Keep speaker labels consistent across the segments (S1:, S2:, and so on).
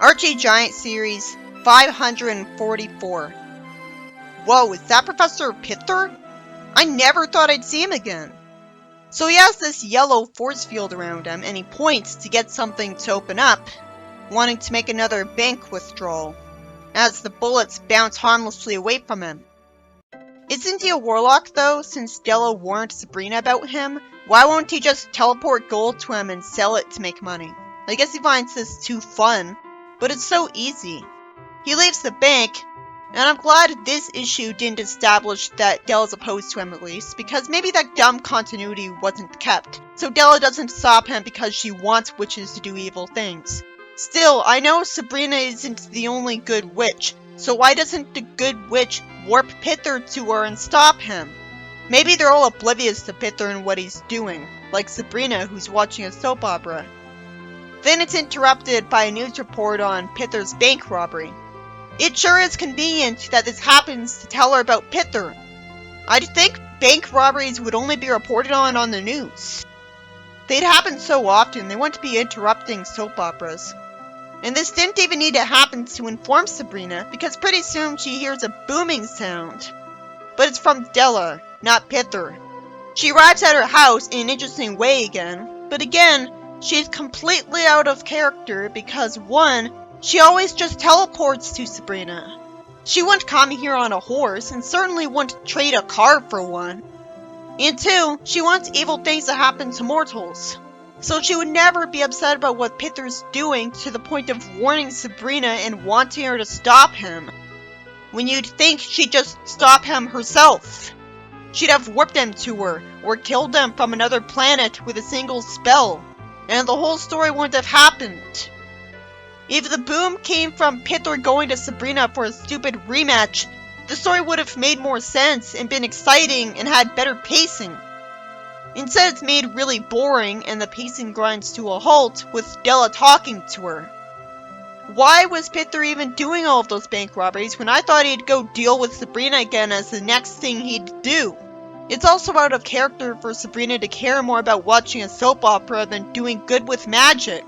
S1: Archie Giant Series 544. Whoa, is that Professor Pither? I never thought I'd see him again. So he has this yellow force field around him, and he points to get something to open up, wanting to make another bank withdrawal, as the bullets bounce harmlessly away from him. Isn't he a warlock though, since Della warned Sabrina about him? Why won't he just teleport gold to him and sell it to make money? I guess he finds this too fun, but it's so easy. He leaves the bank, and I'm glad this issue didn't establish that Della's opposed to him at least, because maybe that dumb continuity wasn't kept, so Della doesn't stop him because she wants witches to do evil things. Still, I know Sabrina isn't the only good witch, so why doesn't the good witch warp Pither to her and stop him? Maybe they're all oblivious to Pither and what he's doing, like Sabrina who's watching a soap opera. Then it's interrupted by a news report on Pither's bank robbery. It sure is convenient that this happens to tell her about Pither. I'd think bank robberies would only be reported on the news. They'd happen so often, they wouldn't be interrupting soap operas. And this didn't even need to happen to inform Sabrina, because pretty soon she hears a booming sound. But it's from Della, not Pither. She arrives at her house in an interesting way again, but again, she's completely out of character because 1, she always just teleports to Sabrina. She wouldn't come here on a horse, and certainly wouldn't trade a car for one. And 2, she wants evil things to happen to mortals. So she would never be upset about what Pither's doing to the point of warning Sabrina and wanting her to stop him, when you'd think she'd just stop him herself. She'd have warped him to her, or killed him from another planet with a single spell, and the whole story wouldn't have happened. If the boom came from Pither going to Sabrina for a stupid rematch, the story would have made more sense and been exciting and had better pacing. Instead, it's made really boring and the pacing grinds to a halt with Della talking to her. Why was Pither even doing all of those bank robberies when I thought he'd go deal with Sabrina again as the next thing he'd do? It's also out of character for Sabrina to care more about watching a soap opera than doing good with magic.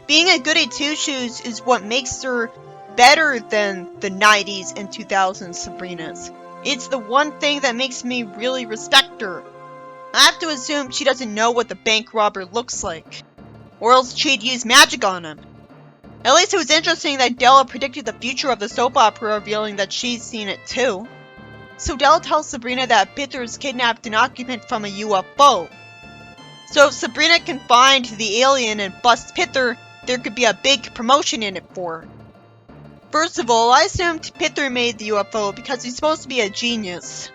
S1: Being a goody two-shoes is what makes her better than the 90s and 2000s Sabrinas. It's the one thing that makes me really respect her. I have to assume she doesn't know what the bank robber looks like, or else she'd use magic on him. At least it was interesting that Della predicted the future of the soap opera, revealing that she's seen it too. So Della tells Sabrina that Pither's kidnapped an occupant from a UFO. So if Sabrina can find the alien and bust Pither, there could be a big promotion in it for her. First of all, I assumed Pither made the UFO because he's supposed to be a genius.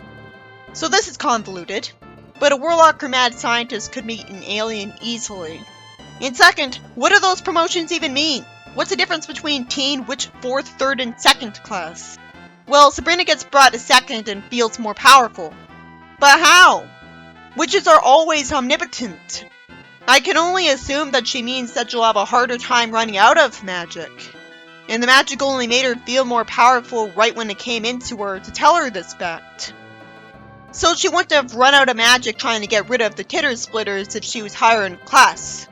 S1: So this is convoluted, but a warlock or mad scientist could meet an alien easily. And second, what do those promotions even mean? What's the difference between teen, witch, 4th, 3rd, and 2nd class? Well, Sabrina gets brought to 2nd and feels more powerful. But how? Witches are always omnipotent. I can only assume that she means that she'll have a harder time running out of magic. And the magic only made her feel more powerful right when it came into her to tell her this fact. So she wouldn't have run out of magic trying to get rid of the titter splitters if she was higher in class.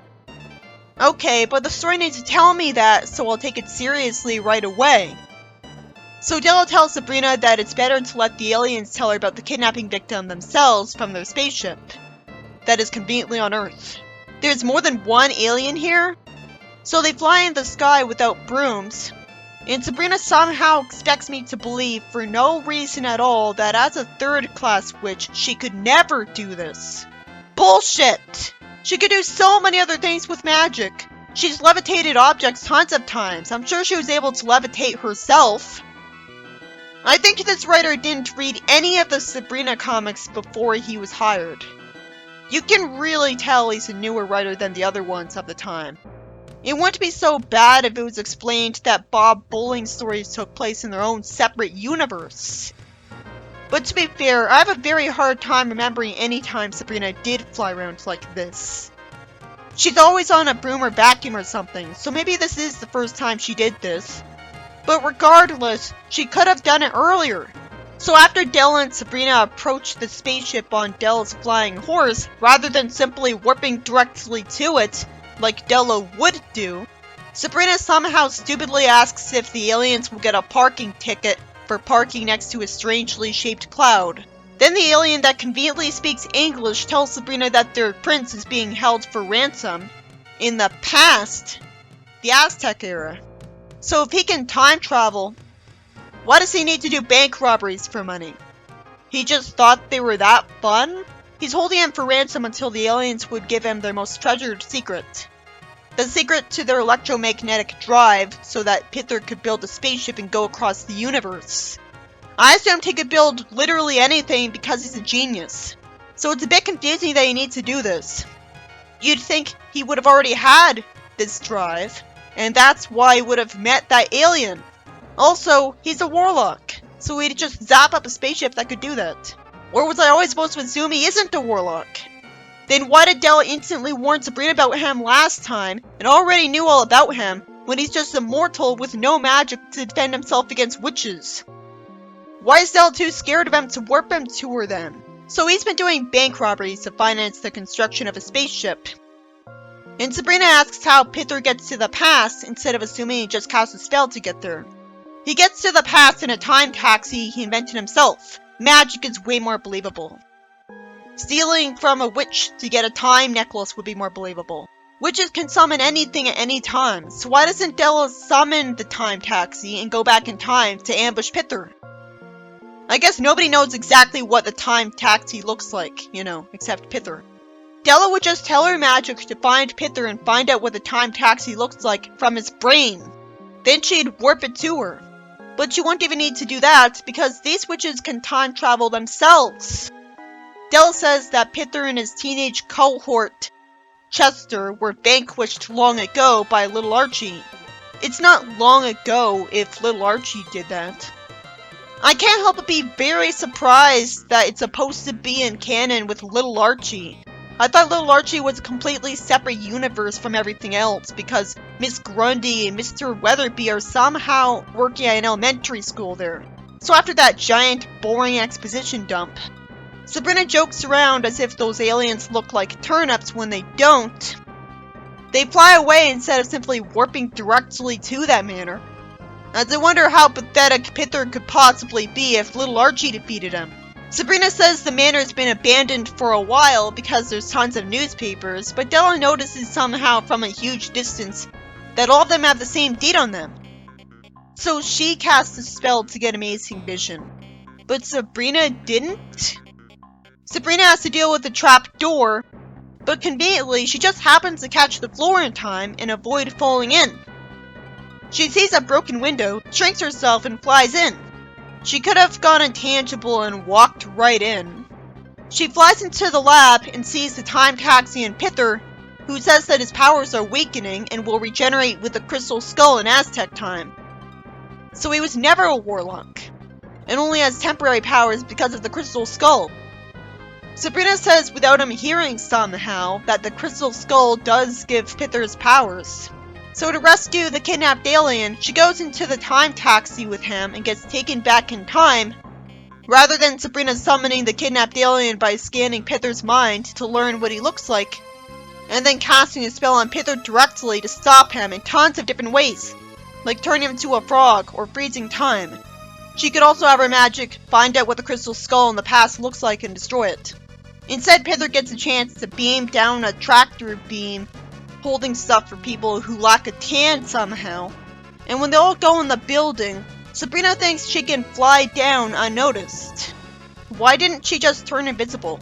S1: Okay, but the story needs to tell me that, so I'll take it seriously right away. So Della tells Sabrina that it's better to let the aliens tell her about the kidnapping victim themselves from their spaceship. That is conveniently on Earth. There's more than one alien here? So they fly in the sky without brooms, and Sabrina somehow expects me to believe, for no reason at all, that as a 3rd class witch, she could never do this. Bullshit! She could do so many other things with magic. She's levitated objects tons of times. I'm sure she was able to levitate herself. I think this writer didn't read any of the Sabrina comics before he was hired. You can really tell he's a newer writer than the other ones of the time. It wouldn't be so bad if it was explained that Bob Bowling's stories took place in their own separate universe. But to be fair, I have a very hard time remembering any time Sabrina did fly around like this. She's always on a broom or vacuum or something, so maybe this is the first time she did this. But regardless, she could have done it earlier. So after Della and Sabrina approach the spaceship on Della's flying horse, rather than simply warping directly to it, like Della would do, Sabrina somehow stupidly asks if the aliens will get a parking ticket for parking next to a strangely shaped cloud. Then the alien that conveniently speaks English tells Sabrina that their prince is being held for ransom in the past, the Aztec era. So if he can time travel, why does he need to do bank robberies for money? He just thought they were that fun? He's holding him for ransom until the aliens would give him their most treasured secret. The secret to their electromagnetic drive so that Pither could build a spaceship and go across the universe. I assumed he could build literally anything because he's a genius. So it's a bit confusing that he needs to do this. You'd think he would have already had this drive, and that's why he would have met that alien. Also, he's a warlock, so he'd just zap up a spaceship that could do that. Or was I always supposed to assume he isn't a warlock? Then why did Della instantly warn Sabrina about him last time, and already knew all about him, when he's just a mortal with no magic to defend himself against witches? Why is Della too scared of him to warp him to her then? So he's been doing bank robberies to finance the construction of a spaceship. And Sabrina asks how Pither gets to the past instead of assuming he just casts a spell to get there. He gets to the past in a time taxi he invented himself. Magic is way more believable. Stealing from a witch to get a time necklace would be more believable. Witches can summon anything at any time, so why doesn't Della summon the time taxi and go back in time to ambush Pither? I guess nobody knows exactly what the time taxi looks like, except Pither. Della would just tell her magic to find Pither and find out what the time taxi looks like from his brain. Then she'd warp it to her. But she won't even need to do that because these witches can time travel themselves. Della says that Pither and his teenage cohort, Chester, were vanquished long ago by little Archie. It's not long ago if little Archie did that. I can't help but be very surprised that it's supposed to be in canon with little Archie. I thought little Archie was a completely separate universe from everything else because Miss Grundy and Mr. Weatherby are somehow working at an elementary school there. So after that giant, boring exposition dump, Sabrina jokes around as if those aliens look like turnips when they don't. They fly away instead of simply warping directly to that manor. As I wonder how pathetic Pither could possibly be if little Archie defeated him. Sabrina says the manor's been abandoned for a while because there's tons of newspapers, but Della notices somehow from a huge distance that all of them have the same date on them. So she casts a spell to get amazing vision. But Sabrina didn't? Sabrina has to deal with the trap door, but conveniently she just happens to catch the floor in time and avoid falling in. She sees a broken window, shrinks herself, and flies in. She could have gone intangible and walked right in. She flies into the lab and sees the time taxi and Pither, who says that his powers are weakening and will regenerate with the crystal skull in Aztec time. So he was never a warlock, and only has temporary powers because of the crystal skull. Sabrina says without him hearing somehow that the crystal skull does give Pither his powers. So to rescue the kidnapped alien, she goes into the time taxi with him and gets taken back in time, rather than Sabrina summoning the kidnapped alien by scanning Pither's mind to learn what he looks like, and then casting a spell on Pither directly to stop him in tons of different ways, like turning him into a frog or freezing time. She could also have her magic find out what the crystal skull in the past looks like and destroy it. Instead, Pither gets a chance to beam down a tractor beam holding stuff for people who lack a tan somehow. And when they all go in the building, Sabrina thinks she can fly down unnoticed. Why didn't she just turn invisible?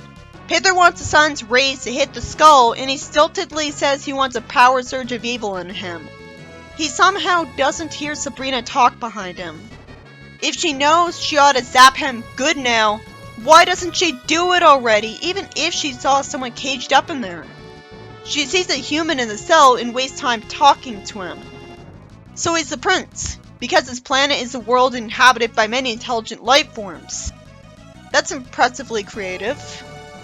S1: Pither wants the sun's rays to hit the skull, and he stiltedly says he wants a power surge of evil in him. He somehow doesn't hear Sabrina talk behind him. If she knows she ought to zap him good now, why doesn't she do it already, even if she saw someone caged up in there? She sees a human in the cell and wastes time talking to him. So he's the prince, because his planet is a world inhabited by many intelligent life forms. That's impressively creative.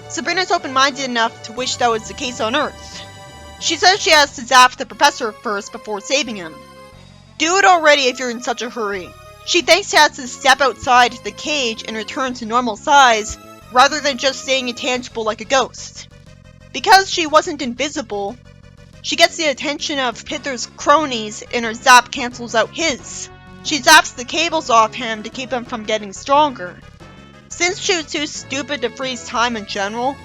S1: Sabrina's open-minded enough to wish that was the case on Earth. She says she has to zap the professor first before saving him. Do it already if you're in such a hurry. She thinks she has to step outside the cage and return to normal size, rather than just staying intangible like a ghost. Because she wasn't invisible, She gets the attention of Pither's cronies and her zap cancels out his. She zaps the cables off him to keep him from getting stronger. Since she was too stupid to freeze time in general,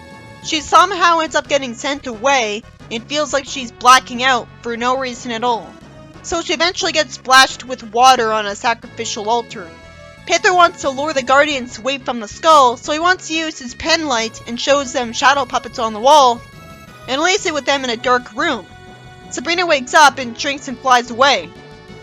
S1: she somehow ends up getting sent away and feels like she's blacking out for no reason at all. So she eventually gets splashed with water on a sacrificial altar. Pither wants to lure the Guardians away from the skull, so he wants to use his pen light and shows them shadow puppets on the wall, and leaves it with them in a dark room. Sabrina wakes up and drinks and flies away.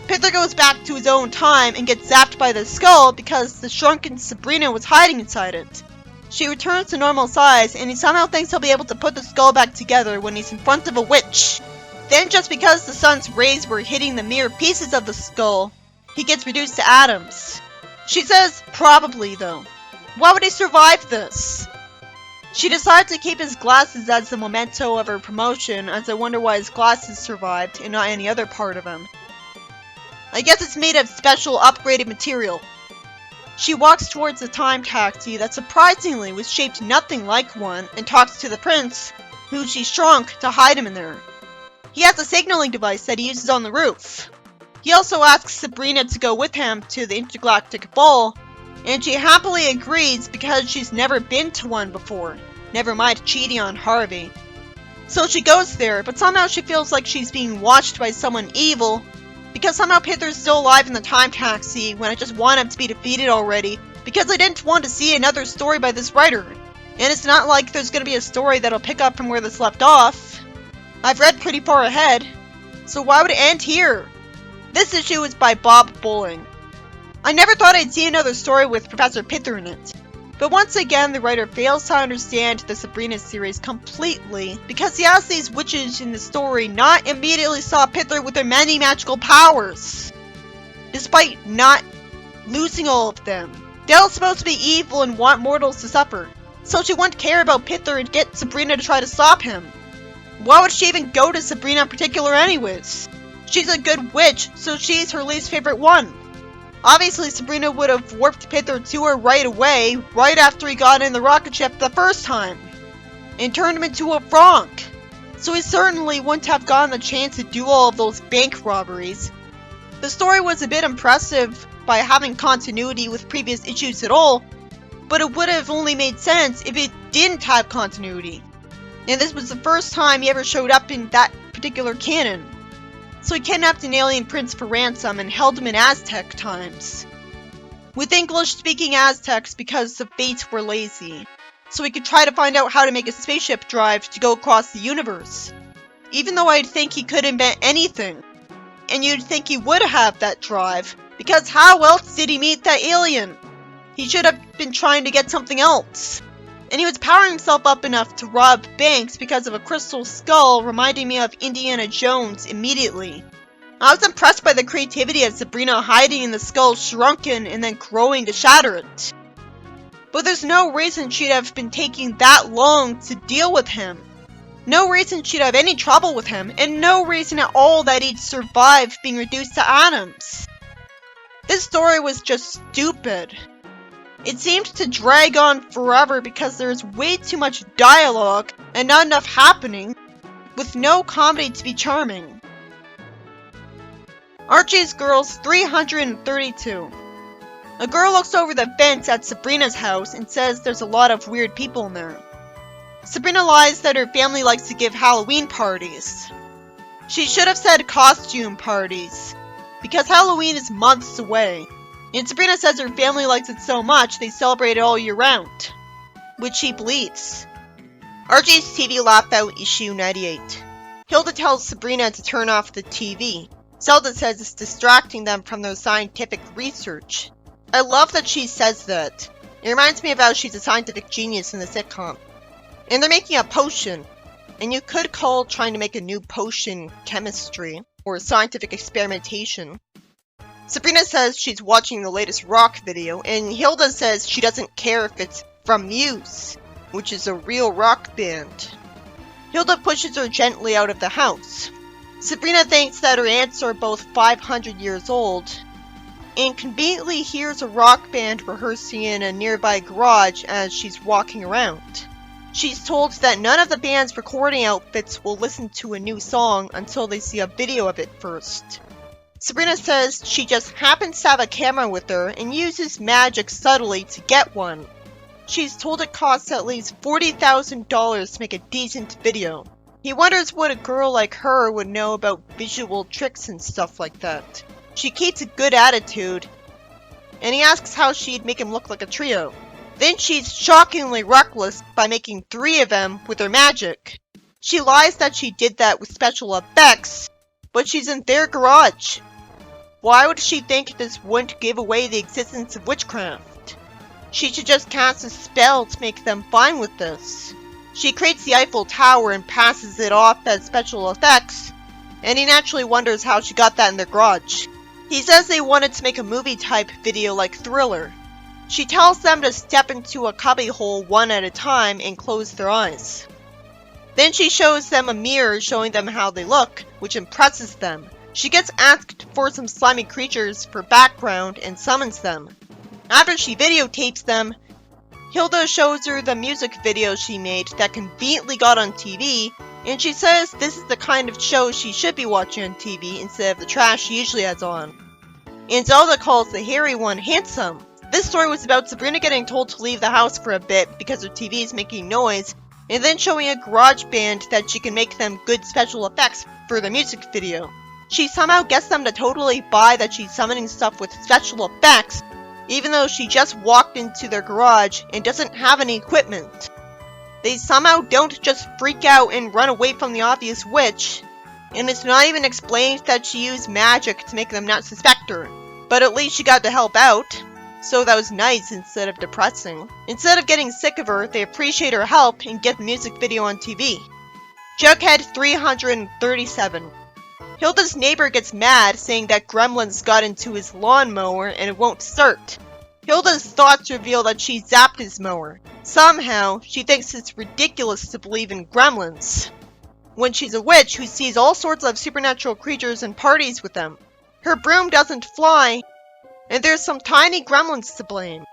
S1: Pither goes back to his own time and gets zapped by the skull because the shrunken Sabrina was hiding inside it. She returns to normal size, and he somehow thinks he'll be able to put the skull back together when he's in front of a witch. Then, just because the sun's rays were hitting the mere pieces of the skull, he gets reduced to atoms. She says, probably though. Why would he survive this? She decides to keep his glasses as the memento of her promotion, as I wonder why his glasses survived and not any other part of him. I guess it's made of special upgraded material. She walks towards the time taxi that surprisingly was shaped nothing like one and talks to the prince, who she shrunk to hide him in there. He has a signaling device that he uses on the roof. He also asks Sabrina to go with him to the intergalactic ball, and she happily agrees because she's never been to one before, never mind cheating on Harvey. So she goes there, but somehow she feels like she's being watched by someone evil, because somehow Pither's still alive in the time taxi when I just want him to be defeated already, because I didn't want to see another story by this writer. And it's not like there's going to be a story that'll pick up from where this left off. I've read pretty far ahead, so why would it end here? This issue is by Bob Bowling. I never thought I'd see another story with Professor Pither in it. But once again, the writer fails to understand the Sabrina series completely because he has these witches in the story not immediately saw Pither with their many magical powers. Despite not losing all of them, they're all supposed to be evil and want mortals to suffer. So she wouldn't care about Pither and get Sabrina to try to stop him. Why would she even go to Sabrina in particular anyways? She's a good witch, so she's her least favorite one. Obviously, Sabrina would have warped Pither to her right away, right after he got in the rocket ship the first time, and turned him into a frog. So he certainly wouldn't have gotten the chance to do all of those bank robberies. The story was a bit impressive by having continuity with previous issues at all, but it would have only made sense if it didn't have continuity. And this was the first time he ever showed up in that particular canon. So he kidnapped an alien prince for ransom and held him in Aztec times, with English-speaking Aztecs because the fates were lazy, so he could try to find out how to make a spaceship drive to go across the universe. Even though I'd think he could invent anything, and you'd think he would have that drive, because how else did he meet that alien? He should have been trying to get something else. And he was powering himself up enough to rob banks because of a crystal skull reminding me of Indiana Jones immediately. I was impressed by the creativity of Sabrina hiding in the skull shrunken and then growing to shatter it. But there's no reason she'd have been taking that long to deal with him. No reason she'd have any trouble with him, and no reason at all that he'd survive being reduced to atoms. This story was just stupid. It seemed to drag on forever because there's way too much dialogue and not enough happening, with no comedy to be charming. Archie's Girls 332. A girl looks over the fence at Sabrina's house and says there's a lot of weird people in there. Sabrina lies that her family likes to give Halloween parties. She should have said costume parties, because Halloween is months away. And Sabrina says her family likes it so much they celebrate it all year round, which she believes. Archie's TV Laugh Out issue 98. Hilda tells Sabrina to turn off the TV. Zelda says it's distracting them from their scientific research. I love that she says that. It reminds me of how she's a scientific genius in the sitcom. And they're making a potion. And you could call trying to make a new potion chemistry, or scientific experimentation. Sabrina says she's watching the latest rock video, and Hilda says she doesn't care if it's from Muse, which is a real rock band. Hilda pushes her gently out of the house. Sabrina thinks that her aunts are both 500 years old, and conveniently hears a rock band rehearsing in a nearby garage as she's walking around. She's told that none of the band's recording outfits will listen to a new song until they see a video of it first. Sabrina says she just happens to have a camera with her and uses magic subtly to get one. She's told it costs at least $40,000 to make a decent video. He wonders what a girl like her would know about visual tricks and stuff like that. She keeps a good attitude, and he asks how she'd make him look like a trio. Then she's shockingly reckless by making 3 of them with her magic. She lies that she did that with special effects, but she's in their garage. Why would she think this wouldn't give away the existence of witchcraft? She should just cast a spell to make them fine with this. She creates the Eiffel Tower and passes it off as special effects, and he naturally wonders how she got that in their garage. He says they wanted to make a movie-type video like Thriller. She tells them to step into a cubbyhole one at a time and close their eyes. Then she shows them a mirror showing them how they look, which impresses them. She gets asked for some slimy creatures for background and summons them. After she videotapes them, Hilda shows her the music video she made that conveniently got on TV, and she says this is the kind of show she should be watching on TV instead of the trash she usually has on. And Zelda calls the hairy one handsome. This story was about Sabrina getting told to leave the house for a bit because her TV is making noise, and then showing a garage band that she can make them good special effects for the music video. She somehow gets them to totally buy that she's summoning stuff with special effects, even though she just walked into their garage and doesn't have any equipment. They somehow don't just freak out and run away from the obvious witch, and it's not even explained that she used magic to make them not suspect her. But at least she got to help out, so that was nice instead of depressing. Instead of getting sick of her, they appreciate her help and get the music video on TV. Jughead 337. Hilda's neighbor gets mad, saying that gremlins got into his lawnmower and it won't start. Hilda's thoughts reveal that she zapped his mower. Somehow, she thinks it's ridiculous to believe in gremlins, when she's a witch who sees all sorts of supernatural creatures and parties with them. Her broom doesn't fly, and there's some tiny gremlins to blame.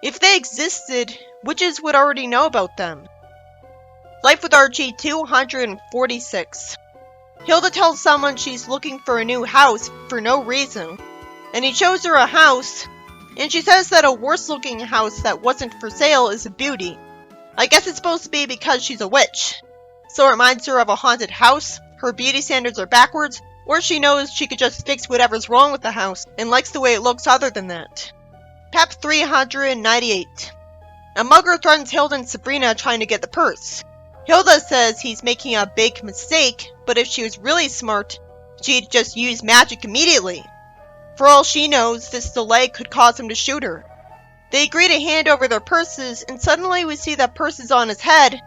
S1: If they existed, witches would already know about them. Life with Archie 246. Hilda tells someone she's looking for a new house for no reason, and he shows her a house, and she says that a worse looking house that wasn't for sale is a beauty. I guess it's supposed to be because she's a witch. So it reminds her of a haunted house, her beauty standards are backwards, or she knows she could just fix whatever's wrong with the house and likes the way it looks other than that. Pep 398. A mugger threatens Hilda and Sabrina trying to get the purse. Hilda says he's making a big mistake, but if she was really smart, she'd just use magic immediately. For all she knows, this delay could cause him to shoot her. They agree to hand over their purses, and suddenly we see that purse is on his head.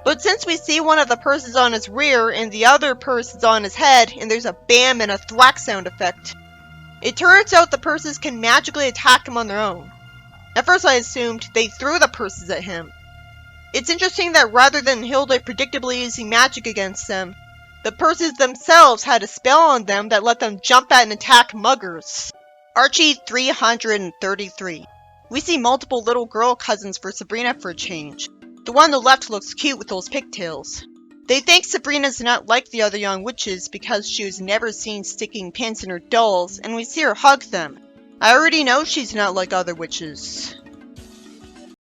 S1: But since we see one of the purses on his rear and the other purse is on his head, and there's a bam and a thwack sound effect, it turns out the purses can magically attack him on their own. At first I assumed they threw the purses at him. It's interesting that rather than Hilda predictably using magic against them, the purses themselves had a spell on them that let them jump at and attack muggers. Archie 333. We see multiple little girl cousins for Sabrina for a change. The one on the left looks cute with those pigtails. They think Sabrina's not like the other young witches because she was never seen sticking pins in her dolls, and we see her hug them. I already know she's not like other witches.